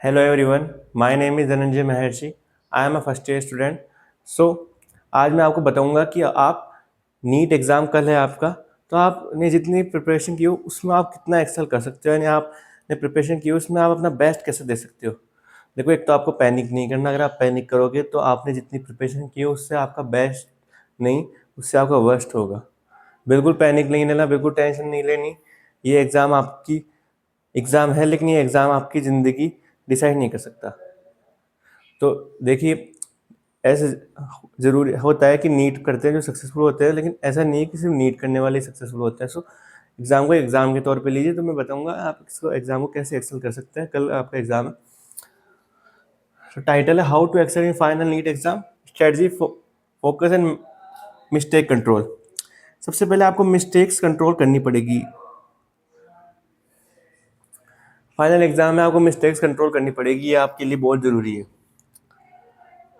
Hello everyone, my name is Dhananjay Maharshi. I am a first year student. So आज मैं आपको बताऊंगा कि आप नीट एग्ज़ाम कल है आपका, तो आपने जितनी प्रिपरेशन की हो उसमें आप कितना एक्सेल कर सकते हो, यानी आपने प्रिपरेशन की हो उसमें आप अपना बेस्ट कैसे दे सकते हो. देखो, एक तो आपको पैनिक नहीं करना. अगर आप पैनिक करोगे तो आपने जितनी प्रिपरेशन की हो उससे आपका बेस्ट नहीं, उससे आपका वर्स्ट होगा. बिल्कुल पैनिक नहीं लेना, बिल्कुल टेंशन नहीं लेनी. ये एग्ज़ाम है, लेकिन ये एग्ज़ाम आपकी ज़िंदगी डिसाइड नहीं कर सकता. तो देखिए, ऐसे ज़रूरी होता है कि नीट करते हैं जो सक्सेसफुल होते हैं, लेकिन ऐसा नहीं है कि सिर्फ नीट करने वाले सक्सेसफुल होते हैं. सो एग्ज़ाम को एग्ज़ाम के तौर पे लीजिए. तो मैं बताऊंगा आप इसको एग्ज़ाम को कैसे एक्सेल कर सकते हैं. कल आपका एग्ज़ाम है. तो टाइटल है how to excel in final NEET exam, strategy, focus and mistake control. सबसे पहले आपको मिस्टेक्स कंट्रोल करनी पड़ेगी. फाइनल एग्ज़ाम में आपको मिस्टेक्स कंट्रोल करनी पड़ेगी, ये आपके लिए बहुत ज़रूरी है.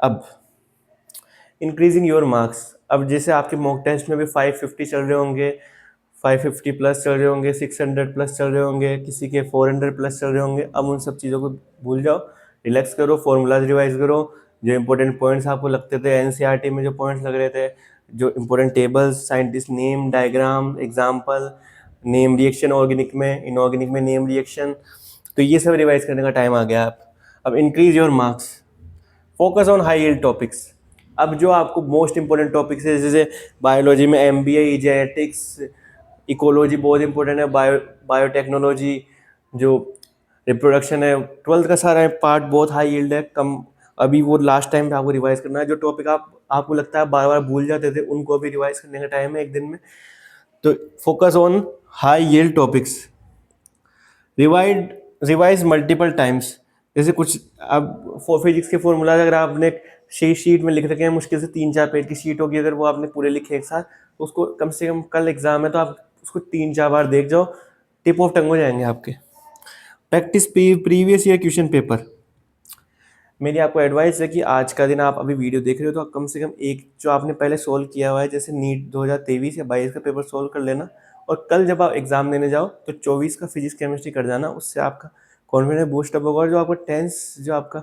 अब इंक्रीजिंग योर मार्क्स. अब जैसे आपके मॉक टेस्ट में भी 550 चल रहे होंगे, 550 प्लस चल रहे होंगे, 600 प्लस चल रहे होंगे, किसी के 400 प्लस चल रहे होंगे. अब उन सब चीज़ों को भूल जाओ, रिलैक्स करो, फॉर्मूलाज रिवाइज करो. जो इंपॉर्टेंट पॉइंट्स आपको लगते थे एनसीईआरटी में, जो पॉइंट्स लग रहे थे, जो important tables, scientist name, diagram, example, name reaction, organic में, इनऑर्गेनिक में नेम रिएक्शन, तो ये सब रिवाइज करने का टाइम आ गया. अब increase your marks, focus on high yield topics. अब जो आपको मोस्ट इंपॉर्टेंट टॉपिक्स है, जैसे बायोलॉजी में एमबीए, जेनेटिक्स, इकोलॉजी बहुत इंपॉर्टेंट है, बायोटेक्नोलॉजी, जो रिप्रोडक्शन है, ट्वेल्थ का सारा पार्ट बहुत हाई यील्ड है. कम अभी वो लास्ट टाइम पे आपको रिवाइज करना है. जो टॉपिक आपको लगता है बार बार भूल जाते थे, उनको अभी रिवाइज करने का टाइम है एक दिन में. तो focus on high yield topics. रिवाइड रिवाइज मल्टीपल टाइम्स. जैसे कुछ अब फिजिक्स के फॉर्मूलाज अगर आपने शीट में लिख रखे हैं, मुश्किल से 3-4 पेज की शीट होगी, अगर वो आपने पूरे लिखे एक साथ, तो उसको कम से कम, कल एग्जाम है तो आप उसको 3-4 बार देख जाओ, टिप ऑफ टंग हो जाएंगे आपके. Practice previous year question paper. मेरी आपको एडवाइस है कि आज का दिन आप अभी वीडियो देख रहे हो तो आप कम से कम एक जो आपने पहले सोल्व किया हुआ है, जैसे नीट 2023 या 22 का पेपर सोल्व कर लेना. और कल जब आप एग्ज़ाम देने जाओ तो 24 का फिजिक्स केमिस्ट्री कर जाना. उससे आपका कॉन्फिडेंस बूस्ट अप होगा, और जो आपका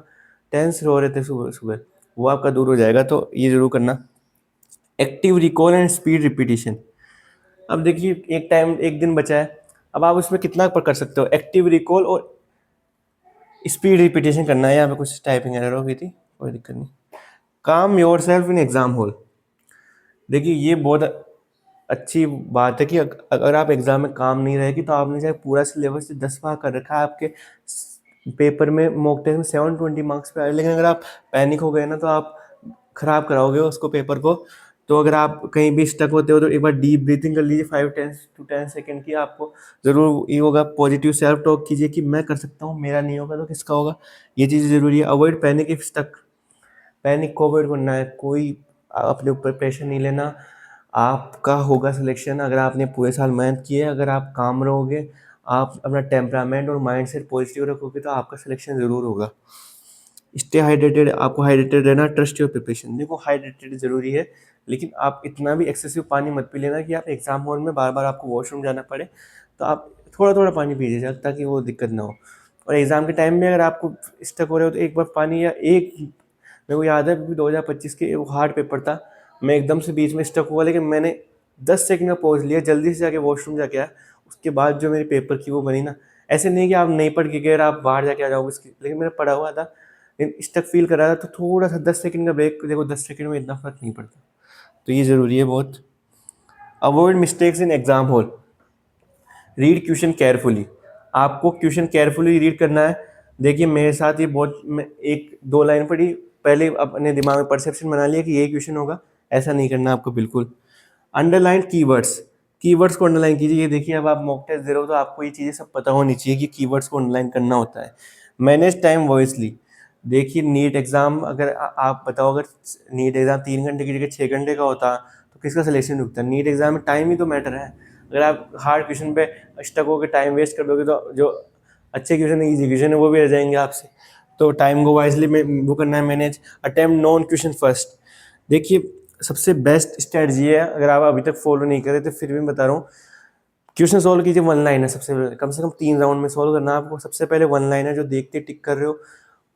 टेंस हो रहे थे सुबह सुबह, वो आपका दूर हो जाएगा. तो ये ज़रूर करना. Active recall and speed repetition. अब देखिए, एक दिन बचा है. अब आप उसमें कितना पर कर सकते हो. एक्टिव रिकॉल और स्पीड रिपीटेशन करना है. यहाँ पे कुछ टाइपिंग एरर हो गई थी, कोई दिक्कत नहीं. काम your self in exam hall. देखिए, ये बहुत अच्छी बात है कि अगर आप एग्जाम में काम नहीं रहेगी तो आपने चाहे पूरा सिलेबस से 10 बार कर रखा है, आपके पेपर में मॉक टेस्ट में 720 मार्क्स पे आए, लेकिन अगर आप पैनिक हो गए ना तो आप खराब कराओगे उसको, पेपर को. तो अगर आप कहीं भी स्टक होते हो तो एक बार डीप ब्रीथिंग कर लीजिए, 5-10 की. आपको ज़रूर ये होगा, पॉजिटिव सेल्फ टॉक कीजिए कि मैं कर सकता हूँ, मेरा नहीं होगा तो किसका होगा. ये चीज़ ज़रूरी है. Avoid panic if stuck. Panic को अवॉइड करना है, कोई अपने ऊपर प्रेशर नहीं लेना. आपका होगा सिलेक्शन अगर आपने पूरे साल मेहनत की है. अगर आप काम रहोगे, आप अपना टेम्परामेंट और माइंड सेट पॉजिटिव रखोगे तो आपका सिलेक्शन ज़रूर होगा. Stay hydrated. आपको हाइड्रेटेड रहना. Trust your preparation. देखो, हाइड्रेटेड ज़रूरी है, लेकिन आप इतना भी एक्सेसिव पानी मत पी लेना कि आप एग्जाम हॉल में बार बार आपको वॉशरूम जाना पड़े. तो आप थोड़ा थोड़ा पानी पीजिए ताकि वो दिक्कत ना हो. और एग्ज़ाम के टाइम में अगर आपको स्टक हो रहे हो तो एक बार पानी, या एक, मेरे को याद है 2025 के वो हार्ड पेपर था, मैं एकदम से बीच में स्टक हुआ, लेकिन मैंने 10 सेकंड में पहुँच लिया, जल्दी से जाके वॉशरूम जाके आया. उसके बाद जो मेरी पेपर की वो बनी ना, ऐसे नहीं कि आप नहीं पढ़ के गए और आप बाहर जाके आ जाओगे इसकी, लेकिन मैंने पढ़ा हुआ था, लेकिन स्टक फील कर रहा था. तो थोड़ा सा 10 सेकंड का ब्रेक, देखो 10 सेकंड में इतना फ़र्क नहीं पड़ता. तो ये ज़रूरी है बहुत. Avoid mistakes in exam hall. Read question carefully. आपको क्वेश्चन केयरफुली रीड करना है. देखिए, मेरे साथ ये बहुत, मैं 1-2 लाइन पढ़ी, पहले अपने दिमाग में परसेप्शन बना लिया कि ये क्वेश्चन होगा. ऐसा नहीं करना आपको बिल्कुल. Underline keywords. कीवर्ड्स को अंडरलाइन कीजिए. ये देखिए, अब आप मॉक टेस्ट दे रहे हो तो आपको ये चीज़ें सब पता होनी चाहिए कि कीवर्ड्स को अंडरलाइन करना होता है. Manage time wisely. देखिए, नीट एग्ज़ाम अगर आप बताओ, अगर नीट एग्ज़ाम 3 घंटे की जगह 6 घंटे का होता तो किसका सिलेक्शन रुकता. नीट एग्ज़ाम में टाइम ही तो मैटर है. अगर आप हार्ड क्वेश्चन पे स्टक होकर टाइम वेस्ट कर दोगे तो जो अच्छे क्वेश्चन है, ईजी क्वेश्चन है, वो भी रह जाएंगे आपसे. तो टाइम को वाइजली में वो करना है manage. Attempt non question first. देखिए, सबसे बेस्ट स्ट्रेटजी है, अगर आप अभी तक फॉलो नहीं करे तो फिर भी बता रहा हूँ, क्वेश्चन सोल्व कीजिए वन लाइन है, सबसे पहले कम से कम 3 राउंड में सोल्व करना है आपको। सबसे पहले वन लाइन है जो देखते टिक कर रहे हो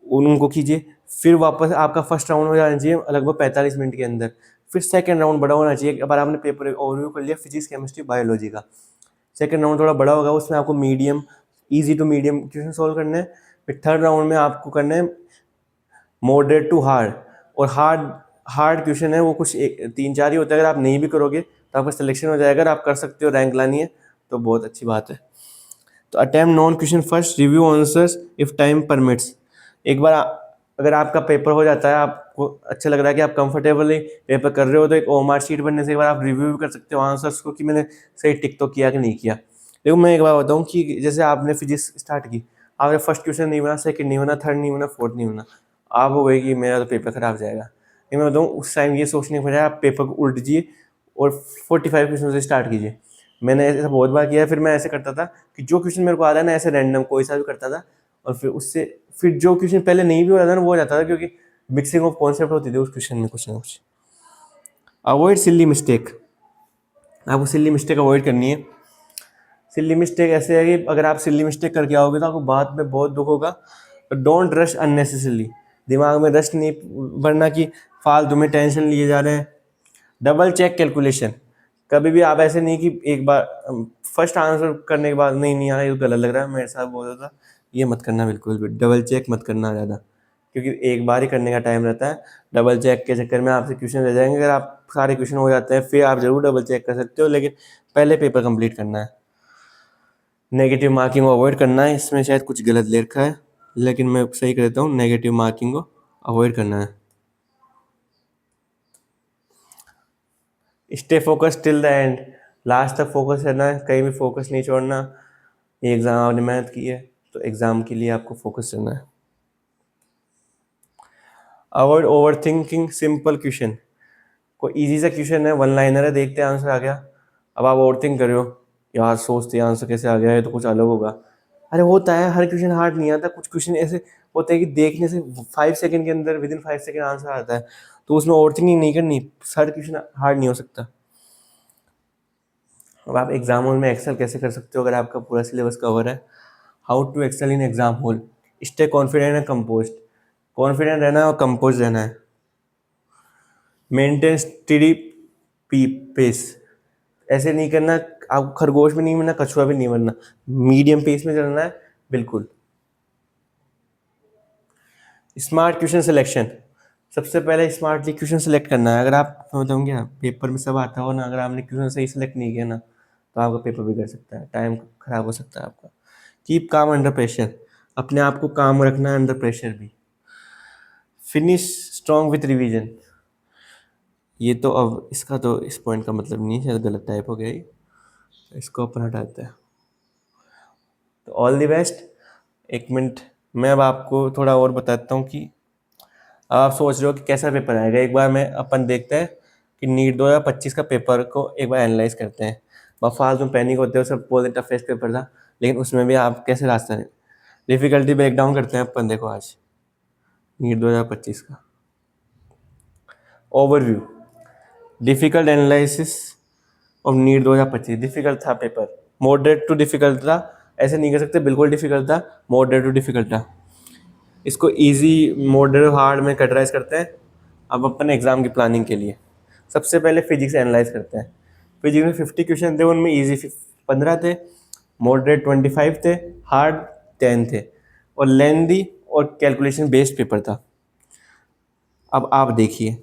उनको कीजिए, फिर वापस आपका फर्स्ट राउंड हो जाना चाहिए लगभग 45 मिनट के अंदर। फिर सेकंड राउंड बड़ा होना चाहिए। अब आपने पेपर ओवरव्यू कर लिया फिजिक्स केमिस्ट्री बायोलॉजी का, सेकंड राउंड थोड़ा बड़ा होगा, उसमें आपको medium easy to medium question solve करने हैं। फिर थर्ड राउंड में आपको करना है मॉडरेट टू हार्ड, और हार्ड क्वेश्चन है वो कुछ 3-4 ही होता है। अगर आप नहीं भी करोगे तो आपका सिलेक्शन हो जाएगा, अगर आप कर सकते हो, रैंक लानी है तो बहुत अच्छी बात है। तो attempt non question first, review answers if time permits. एक बार अगर आपका पेपर हो जाता है, आपको अच्छा लग रहा है कि आप कंफर्टेबली पेपर कर रहे हो, तो एक ओमार शीट बनने से एक बार आप रिव्यू भी कर सकते हो आंसर्स को कि मैंने सही टिक तो किया कि नहीं किया। देखो मैं एक बार बताऊँ कि जैसे आपने फिजिक्स स्टार्ट की, आपने फर्स्ट क्वेश्चन नहीं बना, सेकंड नहीं बना, थर्ड नहीं बना, फोर्थ नहीं बना, आप हो गई कि मेरा तो पेपर खराब जाएगा। लेकिन मैं बताऊँ उस टाइम ये सोचने के बजाय आप पेपर को उल्ट दीजिए और 45 क्वेश्चन से स्टार्ट कीजिए। मैंने ऐसा बहुत बार किया है। फिर मैं ऐसे करता था कि जो क्वेश्चन मेरे को आ रहा है ना, ऐसे रैंडम कोई सा भी करता था, और फिर उससे फिर जो क्वेश्चन पहले नहीं भी हो रहा था ना वो हो जाता था, क्योंकि मिक्सिंग ऑफ कॉन्सेप्ट होती थी उस क्वेश्चन में कुछ ना कुछ। अवॉइड सिली मिस्टेक, आपको सिली मिस्टेक अवॉइड करनी है। सिली मिस्टेक ऐसे है कि अगर आप सिली मिस्टेक करके आओगे तो आपको बाद में बहुत दुख होगा। डोंट रश अननेसेसरली, दिमाग में रश नहीं भरना कि फालतू में टेंशन लिए जा रहे हैं। डबल चेक कैलकुलेशन, कभी भी आप ऐसे नहीं कि एक बार फर्स्ट आंसर करने के बाद नहीं नहीं यार ये गलत लग रहा है, मेरे साथ बोल रहा था, ये मत करना बिल्कुल भी। डबल चेक मत करना ज़्यादा, क्योंकि एक बार ही करने का टाइम रहता है। डबल चेक के चक्कर में आपसे क्वेश्चन रह जाएंगे। अगर आप सारे क्वेश्चन हो जाते हैं फिर आप जरूर डबल चेक कर सकते हो, लेकिन पहले पेपर कंप्लीट करना है। नेगेटिव मार्किंग को अवॉइड करना है, इसमें शायद कुछ गलत ले रखा है लेकिन मैं सही कर देता हूँ। नेगेटिव मार्किंग को अवॉइड करना है। Stay focus till the end, last तक फोकस रहना है, कहीं भी फोकस नहीं छोड़ना। ये एग्ज़ाम आपने मेहनत की है तो एग्ज़ाम के लिए आपको फोकस करना है। Avoid over thinking simple question, कोई इजी सा क्वेश्चन है, वन लाइनर है, देखते आंसर आ गया, अब आप ओवर थिंक कर रहे हो, यार सोचते आंसर कैसे आ गया है, तो कुछ अलग होगा। अरे होता है, हर क्वेश्चन हार्ड नहीं आता, कुछ क्वेश्चन ऐसे होते हैं कि देखने से 5 सेकंड के अंदर विदिन 5 सेकंड आंसर आता है, तो उसमें ओवर थिंकिंग नहीं करनी। हर क्वेश्चन हार्ड नहीं हो सकता। अब आप एग्जाम हॉल में एक्सेल कैसे कर सकते हो अगर आपका पूरा सिलेबस कवर है। How to excel in exam hall, stay confident and compose, confident रहना है और कंपोज रहना है। मेंटेन स्टडी पेस, ऐसे नहीं करना आप खरगोश भी नहीं बनना, कछुआ भी नहीं बनना, मीडियम पेस में चलना है बिल्कुल। स्मार्ट क्वेश्चन सिलेक्शन, सबसे पहले स्मार्टली क्वेश्चन सेलेक्ट करना है। अगर आप बताऊँ क्या पेपर में सब आता हो ना, अगर आपने क्वेश्चन सही सेलेक्ट नहीं किया ना तो आपका पेपर बिगड़ सकता है, टाइम खराब हो सकता है आपका। कीप काम अंडर प्रेशर, अपने आप को काम रखना है अंडर प्रेशर भी। फिनिश स्ट्रॉन्ग विथ रिवीजन, ये तो अब इसका तो इस पॉइंट का मतलब नहीं है, शायद गलत टाइप हो गया ही, इसको अपन हटाते हैं। तो ऑल द बेस्ट। एक मिनट, मैं अब आपको थोड़ा और बताता हूँ कि अब आप सोच रहे हो कि कैसा पेपर आएगा। एक बार मैं अपन देखते हैं कि नीट 2025 का पेपर को एक बार एनालाइज करते हैं। बहुत फालतू पैनिक होते हो, सब बोलते टफेस्ट पेपर था, लेकिन उसमें भी आप कैसे रास्ता डिफ़िकल्टी ब्रेक डाउन करते हैं अपन। देखो आज नीट 2025 का overview, difficult analysis of NEET 2025। Difficult था पेपर, मॉडरेट टू डिफ़िकल्ट था, ऐसे नहीं कर सकते बिल्कुल डिफ़िकल्ट था, मॉडरेट टू डिफ़िकल्ट था। इसको इजी मॉडरेट हार्ड में कैटेगराइज करते हैं। अब अपन एग्ज़ाम की प्लानिंग के लिए सबसे पहले फिजिक्स एनालाइज करते हैं। फिजिक्स में 50 क्वेश्चन थे, उनमें इजी 15 थे, मॉडरेट 25 थे, हार्ड 10 थे, और लेंदी और कैलकुलेशन बेस्ड पेपर था। अब आप देखिए,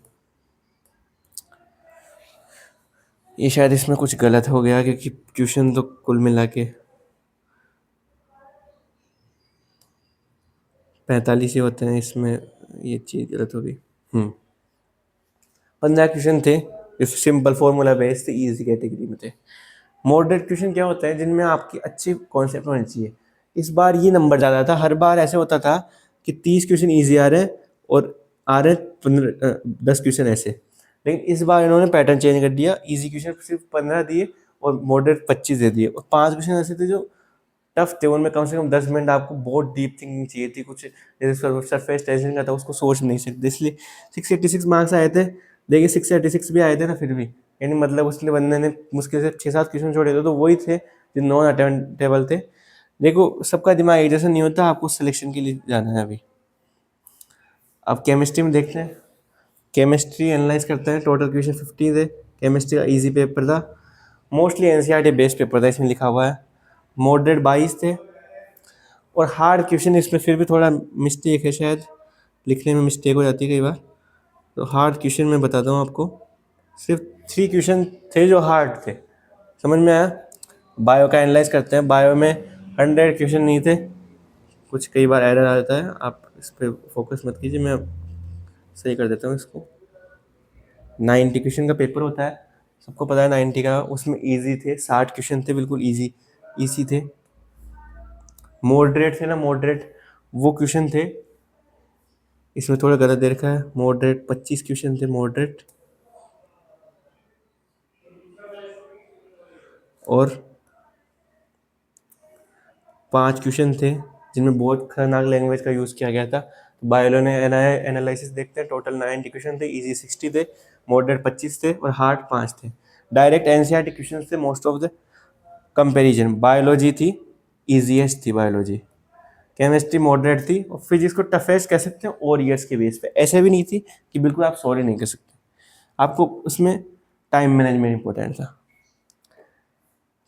ये शायद इसमें कुछ गलत हो गया क्योंकि क्वेश्चन तो कुल मिला के 45 ही होते हैं, इसमें ये चीज़ गलत हो गई। 15 क्वेश्चन थे, सिंपल फॉर्मूला बेस्ड थे, ईजी कैटेगरी में थे। मॉडरेट क्वेश्चन क्या होता है जिनमें आपकी अच्छी कॉन्सेप्ट होनी चाहिए। इस बार ये नंबर ज़्यादा था, हर बार ऐसे होता था कि 30 क्वेश्चन ईजी आ रहे हैं और आ रहे 10 क्वेश्चन ऐसे, लेकिन इस बार इन्होंने पैटर्न चेंज कर दिया। ईजी क्वेश्चन सिर्फ 15 दिए और मॉडरेट 25 दे दिए, और 5 क्वेश्चन ऐसे थे जो टफ थे, उनमें कम से कम 10 मिनट आपको बहुत डीप थिंकिंग चाहिए थी। कुछ जैसे सरफेस टेंशन का था उसको सोच नहीं सकते, इसलिए 686 मार्क्स आए थे। देखिए 686 भी आए थे ना फिर भी, यानी मतलब उसने बंदे ने मुश्किल से 6-7 क्वेश्चन छोड़े थे तो वही थे जो नॉन अटेम्प्टेबल थे। देखो सबका दिमाग एक जैसा नहीं होता, आपको सिलेक्शन के लिए जाना है अभी। अब केमिस्ट्री में देखते हैं, केमिस्ट्री एनालाइज करते हैं। टोटल क्वेश्चन 50 थे। केमिस्ट्री का इजी पेपर था, मोस्टली एनसीईआरटी बेस्ड पेपर था, इसमें लिखा हुआ है। मॉडरेट 22 थे, और हार्ड क्वेश्चन इसमें फिर भी थोड़ा मिस्टेक है, शायद लिखने में मिस्टेक हो जाती है कई बार। तो हार्ड क्वेश्चन मैं बताता हूँ आपको, सिर्फ 3 क्वेश्चन थे जो हार्ड थे। समझ में आया? बायो का एनालाइज करते हैं। बायो में 100 क्वेश्चन नहीं थे, कुछ कई बार एरर आ जाता है, आप इस पर फोकस मत कीजिए, मैं सही कर देता हूँ इसको। 90 क्वेश्चन का पेपर होता है, सबको पता है 90 का। उसमें इजी थे, 60 क्वेश्चन थे, बिल्कुल इजी थे। मॉडरेट थे ना, मॉडरेट वो क्वेश्चन थे, इसमें थोड़ा गलत दे रखा है। मॉडरेट 25 क्वेश्चन थे मॉडरेट, और 5 क्वेश्चन थे जिनमें बहुत खतरनाक लैंग्वेज का यूज़ किया गया था। तो बायो ने एनालिसिस देखते हैं, टोटल 90 क्वेश्चन थे, इजी 60 थे, मॉडरेट 25 थे, और हार्ड 5 थे। डायरेक्ट एनसीईआरटी क्वेश्चन थे most of the comparison. Biology थी, ईजीएस्ट थी बायोलॉजी। केमिस्ट्री मॉडरेट थी, और फिजिक्स को टफेस्ट कह सकते हैं और ईयर्स के बेस पे। ऐसे भी नहीं थी कि बिल्कुल आप सॉरी नहीं कर सकते, आपको उसमें टाइम मैनेजमेंट इंपॉर्टेंट था।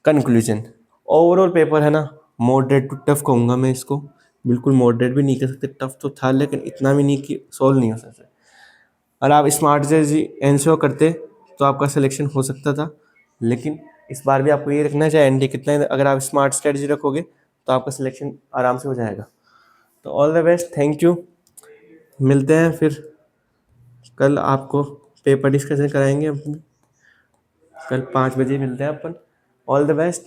कंक्लूजन, ओवरऑल पेपर है ना, मॉडरेट टू टफ कहूँगा मैं इसको। बिल्कुल मॉडरेट भी नहीं कह सकते, टफ तो था लेकिन इतना भी नहीं कि सॉल्व नहीं हो सकता। अगर आप स्मार्ट से एंश्योर करते तो आपका सिलेक्शन हो सकता था, लेकिन इस बार भी आपको ये रखना चाहिए एनडी कितना है, अगर आप स्मार्ट स्ट्रेटजी रखोगे तो आपका सिलेक्शन आराम से हो जाएगा। तो all the best, thank you. मिलते हैं फिर कल, आपको पेपर डिस्कशन कराएंगे अपनी, कल 5 बजे मिलते हैं अपन। ऑल द बेस्ट,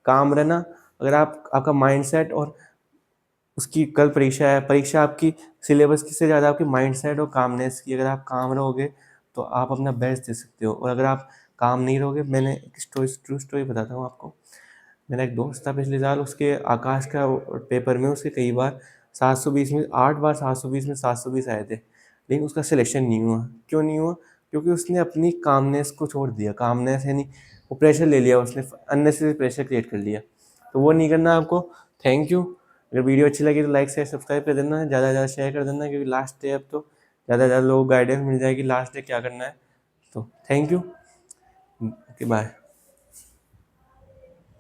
काम रहना। अगर आपका माइंडसेट और उसकी कल परीक्षा है, परीक्षा आपकी सिलेबस की से ज़्यादा आपकी माइंडसेट और कामनेस की। अगर आप काम रहोगे तो आप अपना बेस्ट दे सकते हो, और अगर आप काम नहीं रहोगे, मैंने एक ट्रू स्टोरी बताता हूँ आपको। मेरा एक दोस्त था पिछले साल, उसके आकाश का पेपर में उसके कई बार 720 में 8 बार 720 में 720 आए थे, लेकिन उसका सिलेक्शन नहीं हुआ। क्यों नहीं हुआ? क्योंकि उसने अपनी कामनेस को छोड़ दिया। कामनेस यानी वो प्रेशर ले लिया, उसने अननेसेसरी प्रेशर क्रिएट कर लिया। तो वो नहीं करना आपको। Thank you. अगर वीडियो अच्छी लगी तो लाइक शेयर सब्सक्राइब कर देना, ज़्यादा से ज़्यादा शेयर कर देना, क्योंकि लास्ट डे अब तो ज़्यादा से ज़्यादा लोगों को गाइडेंस मिल जाएगी लास्ट डे क्या करना है। तो थैंक यू, ओके बाय।